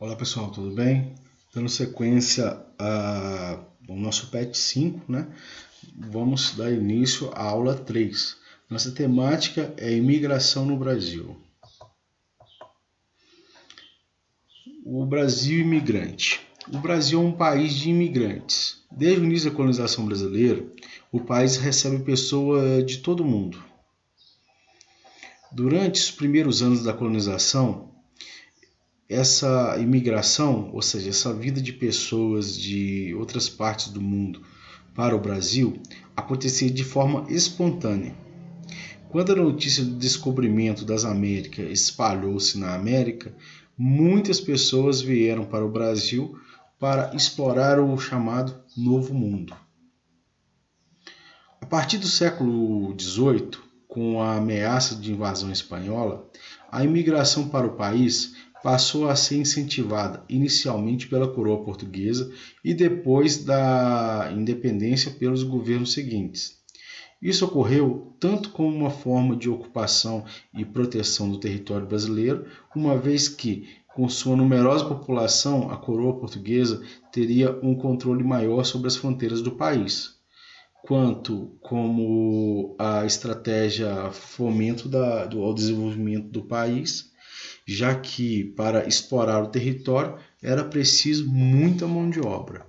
Olá pessoal, tudo bem? Dando sequência ao nosso PET 5, né? Vamos dar início à aula 3. Nossa temática é imigração no Brasil. O Brasil imigrante. O Brasil é um país de imigrantes. Desde o início da colonização brasileira, o país recebe pessoas de todo o mundo. Durante os primeiros anos da colonização, essa imigração, ou seja, essa vinda de pessoas de outras partes do mundo para o Brasil, acontecia de forma espontânea. Quando a notícia do descobrimento das Américas espalhou-se na América, muitas pessoas vieram para o Brasil para explorar o chamado Novo Mundo. A partir do século XVIII, com a ameaça de invasão espanhola, a imigração para o país passou a ser incentivada inicialmente pela coroa portuguesa e depois da independência pelos governos seguintes. Isso ocorreu tanto como uma forma de ocupação e proteção do território brasileiro, uma vez que, com sua numerosa população, a coroa portuguesa teria um controle maior sobre as fronteiras do país, quanto como a estratégia fomento ao desenvolvimento do país, já que para explorar o território era preciso muita mão de obra.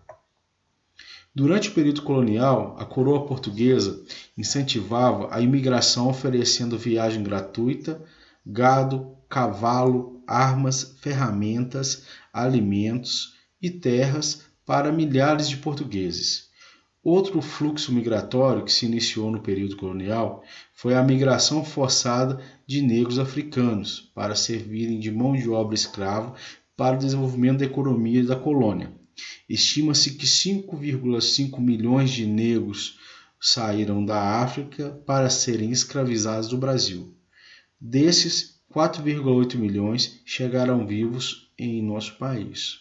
Durante o período colonial, a coroa portuguesa incentivava a imigração oferecendo viagem gratuita, gado, cavalo, armas, ferramentas, alimentos e terras para milhares de portugueses. Outro fluxo migratório que se iniciou no período colonial foi a migração forçada de negros africanos para servirem de mão de obra escrava para o desenvolvimento da economia da colônia. Estima-se que 5,5 milhões de negros saíram da África para serem escravizados no Brasil. Desses, 4,8 milhões chegaram vivos em nosso país.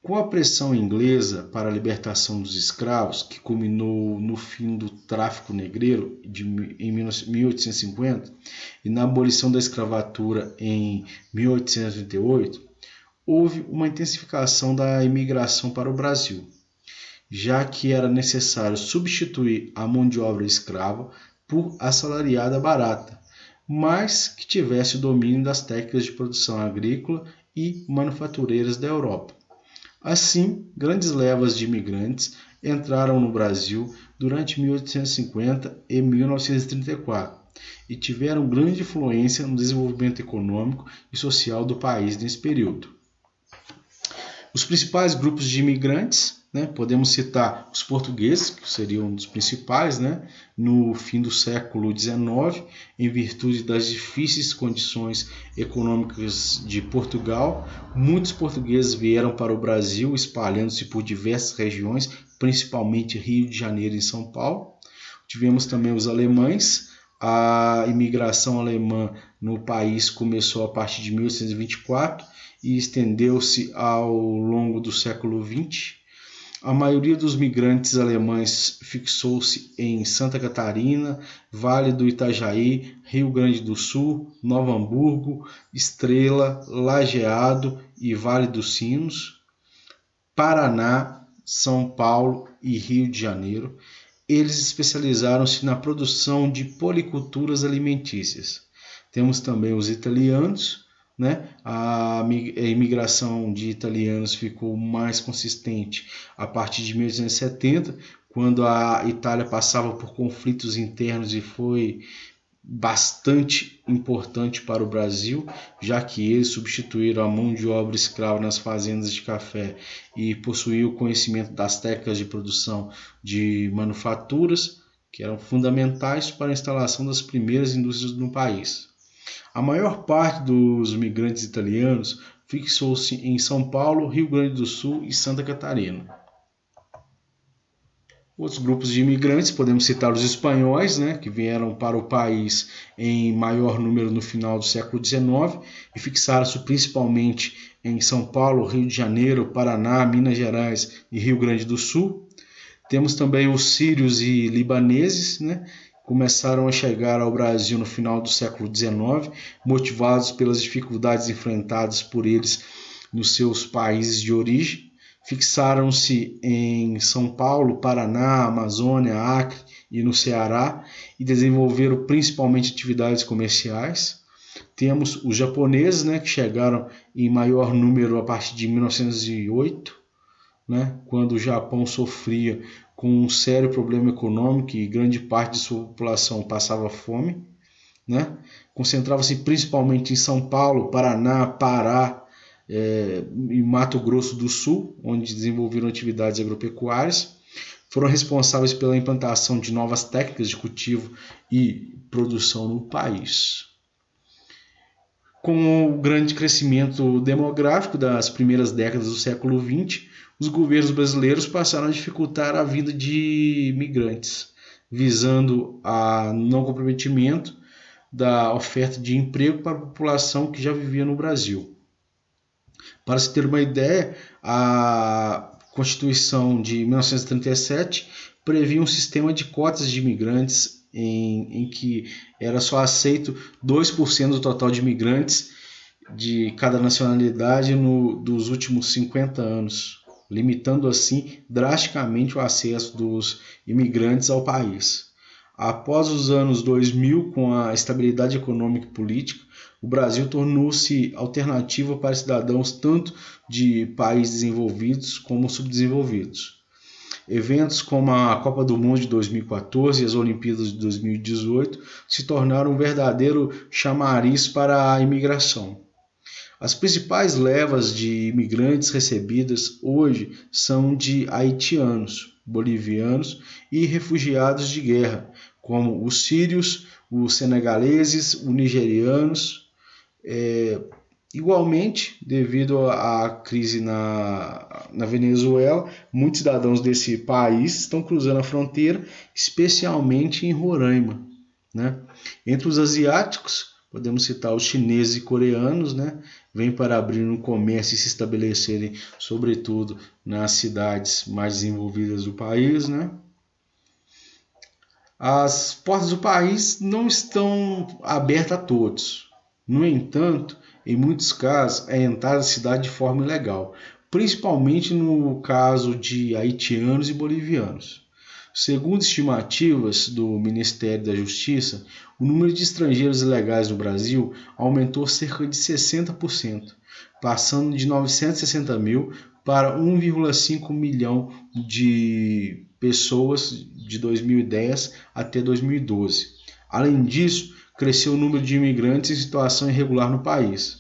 Com a pressão inglesa para a libertação dos escravos, que culminou no fim do tráfico negreiro em 1850 e na abolição da escravatura em 1838, houve uma intensificação da imigração para o Brasil, já que era necessário substituir a mão de obra escrava por assalariada barata, mas que tivesse o domínio das técnicas de produção agrícola e manufatureiras da Europa. Assim, grandes levas de imigrantes entraram no Brasil durante 1850 e 1934 e tiveram grande influência no desenvolvimento econômico e social do país nesse período. Os principais grupos de imigrantes, podemos citar os portugueses, que seriam um dos principais, no fim do século XIX, em virtude das difíceis condições econômicas de Portugal. Muitos portugueses vieram para o Brasil, espalhando-se por diversas regiões, principalmente Rio de Janeiro e São Paulo. Tivemos também os alemães. A imigração alemã no país começou a partir de 1824 e estendeu-se ao longo do século XX. A maioria dos migrantes alemães fixou-se em Santa Catarina, Vale do Itajaí, Rio Grande do Sul, Novo Hamburgo, Estrela, Lajeado e Vale dos Sinos, Paraná, São Paulo e Rio de Janeiro. Eles especializaram-se na produção de policulturas alimentícias. Temos também os italianos. A imigração de italianos ficou mais consistente a partir de 1870, quando a Itália passava por conflitos internos e foi bastante importante para o Brasil, já que eles substituíram a mão de obra escrava nas fazendas de café e possuíam o conhecimento das técnicas de produção de manufaturas, que eram fundamentais para a instalação das primeiras indústrias no país. A maior parte dos migrantes italianos fixou-se em São Paulo, Rio Grande do Sul e Santa Catarina. Outros grupos de imigrantes, podemos citar os espanhóis, que vieram para o país em maior número no final do século XIX e fixaram-se principalmente em São Paulo, Rio de Janeiro, Paraná, Minas Gerais e Rio Grande do Sul. Temos também os sírios e libaneses, começaram a chegar ao Brasil no final do século XIX, motivados pelas dificuldades enfrentadas por eles nos seus países de origem. Fixaram-se em São Paulo, Paraná, Amazônia, Acre e no Ceará e desenvolveram principalmente atividades comerciais. Temos os japoneses, que chegaram em maior número a partir de 1908, quando o Japão sofria com um sério problema econômico e grande parte de sua população passava fome. Concentrava-se principalmente em São Paulo, Paraná, Pará e Mato Grosso do Sul, onde desenvolveram atividades agropecuárias. Foram responsáveis pela implantação de novas técnicas de cultivo e produção no país. Com o grande crescimento demográfico das primeiras décadas do século XX, os governos brasileiros passaram a dificultar a vida de imigrantes, visando a não comprometimento da oferta de emprego para a população que já vivia no Brasil. Para se ter uma ideia, a Constituição de 1937 previa um sistema de cotas de imigrantes em que era só aceito 2% do total de imigrantes de cada nacionalidade dos últimos 50 anos, limitando assim drasticamente o acesso dos imigrantes ao país. Após os anos 2000, com a estabilidade econômica e política, o Brasil tornou-se alternativa para cidadãos tanto de países desenvolvidos como subdesenvolvidos. Eventos como a Copa do Mundo de 2014 e as Olimpíadas de 2018 se tornaram um verdadeiro chamariz para a imigração. As principais levas de imigrantes recebidas hoje são de haitianos, bolivianos e refugiados de guerra, como os sírios, os senegaleses, os nigerianos. Igualmente, devido à crise na Venezuela, muitos cidadãos desse país estão cruzando a fronteira, especialmente em Roraima. Entre os asiáticos, podemos citar os chineses e coreanos, vêm para abrir um comércio e se estabelecerem, sobretudo, nas cidades mais desenvolvidas do país. As portas do país não estão abertas a todos. No entanto, em muitos casos, é entrar na cidade de forma ilegal, principalmente no caso de haitianos e bolivianos. Segundo estimativas do Ministério da Justiça, o número de estrangeiros ilegais no Brasil aumentou cerca de 60%, passando de 960 mil para 1,5 milhão de pessoas de 2010 até 2012. Além disso, cresceu o número de imigrantes em situação irregular no país.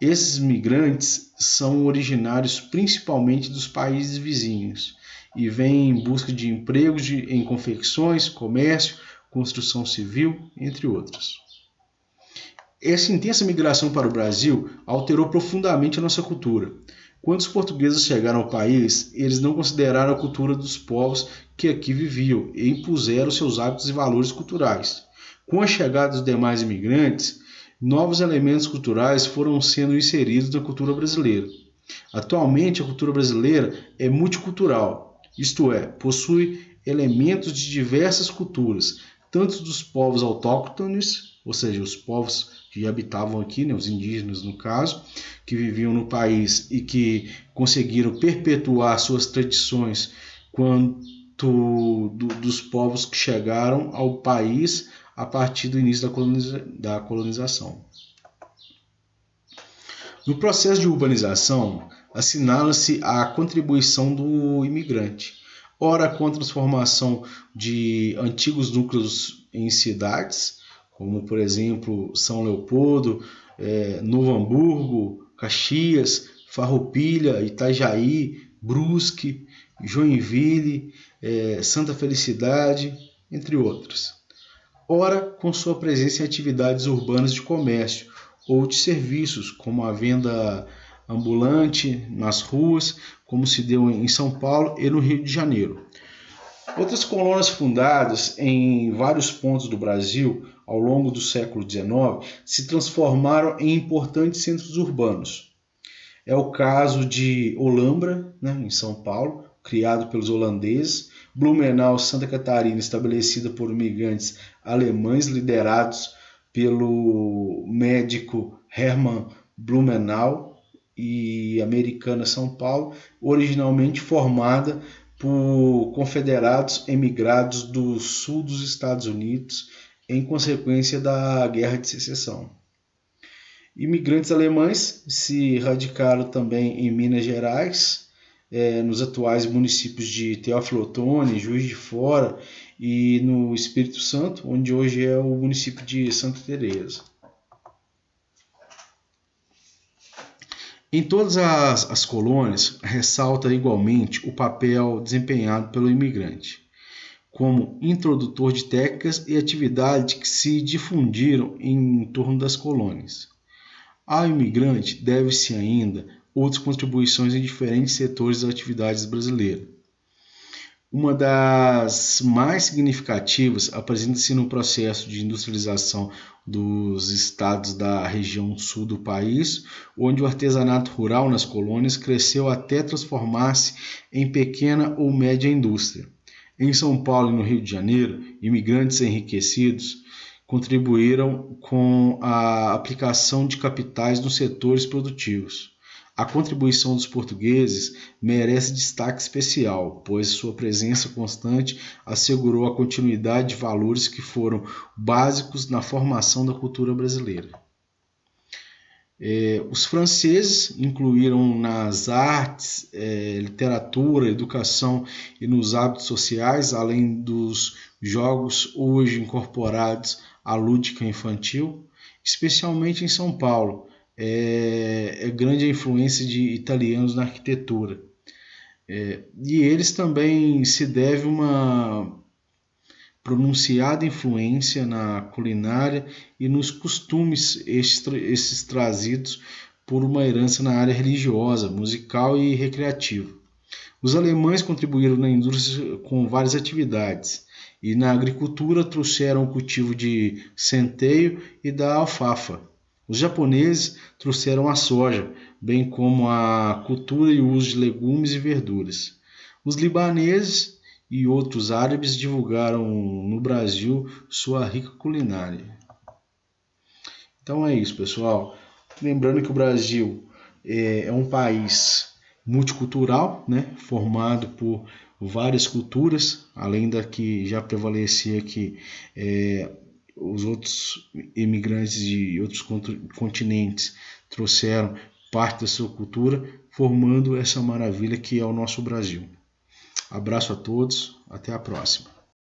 Esses migrantes são originários principalmente dos países vizinhos e vêm em busca de empregos em confecções, comércio, construção civil, entre outros. Essa intensa migração para o Brasil alterou profundamente a nossa cultura. Quando os portugueses chegaram ao país, eles não consideraram a cultura dos povos que aqui viviam e impuseram seus hábitos e valores culturais. Com a chegada dos demais imigrantes, novos elementos culturais foram sendo inseridos na cultura brasileira. Atualmente, a cultura brasileira é multicultural, isto é, possui elementos de diversas culturas, tanto dos povos autóctones, ou seja, os povos que habitavam aqui, os indígenas no caso, que viviam no país e que conseguiram perpetuar suas tradições, quanto dos povos que chegaram ao país a partir do início da colonização. No processo de urbanização, assinala-se a contribuição do imigrante, ora com a transformação de antigos núcleos em cidades, como por exemplo São Leopoldo, Novo Hamburgo, Caxias, Farroupilha, Itajaí, Brusque, Joinville, Santa Felicidade, entre outras. Ora com sua presença em atividades urbanas de comércio ou de serviços, como a venda ambulante nas ruas, como se deu em São Paulo e no Rio de Janeiro. Outras colônias fundadas em vários pontos do Brasil ao longo do século XIX se transformaram em importantes centros urbanos. É o caso de Olambra, em São Paulo, criado pelos holandeses, Blumenau, Santa Catarina, estabelecida por imigrantes alemães liderados pelo médico Hermann Blumenau, e Americana, São Paulo, originalmente formada por confederados emigrados do sul dos Estados Unidos em consequência da Guerra de Secessão. Imigrantes alemães se radicaram também em Minas Gerais, nos atuais municípios de Teófilo Otoni, Juiz de Fora e no Espírito Santo, onde hoje é o município de Santa Teresa. Em todas as colônias, ressalta igualmente o papel desempenhado pelo imigrante, como introdutor de técnicas e atividades que se difundiram em torno das colônias. Ao imigrante deve-se ainda outras contribuições em diferentes setores das atividades brasileiras. Uma das mais significativas apresenta-se no processo de industrialização dos estados da região sul do país, onde o artesanato rural nas colônias cresceu até transformar-se em pequena ou média indústria. Em São Paulo e no Rio de Janeiro, imigrantes enriquecidos contribuíram com a aplicação de capitais nos setores produtivos. A contribuição dos portugueses merece destaque especial, pois sua presença constante assegurou a continuidade de valores que foram básicos na formação da cultura brasileira. Os franceses incluíram nas artes, literatura, educação e nos hábitos sociais, além dos jogos hoje incorporados à lúdica infantil, especialmente em São Paulo. Grande a influência de italianos na arquitetura. E eles também se deve uma pronunciada influência na culinária e nos costumes esses trazidos por uma herança na área religiosa, musical e recreativa. Os alemães contribuíram na indústria com várias atividades e na agricultura trouxeram o cultivo de centeio e da alfafa. Os japoneses trouxeram a soja, bem como a cultura e o uso de legumes e verduras. Os libaneses e outros árabes divulgaram no Brasil sua rica culinária. Então é isso, pessoal. Lembrando que o Brasil é um país multicultural, né, formado por várias culturas, além da que já prevalecia aqui os outros imigrantes de outros continentes trouxeram parte da sua cultura, formando essa maravilha que é o nosso Brasil. Abraço a todos, até a próxima.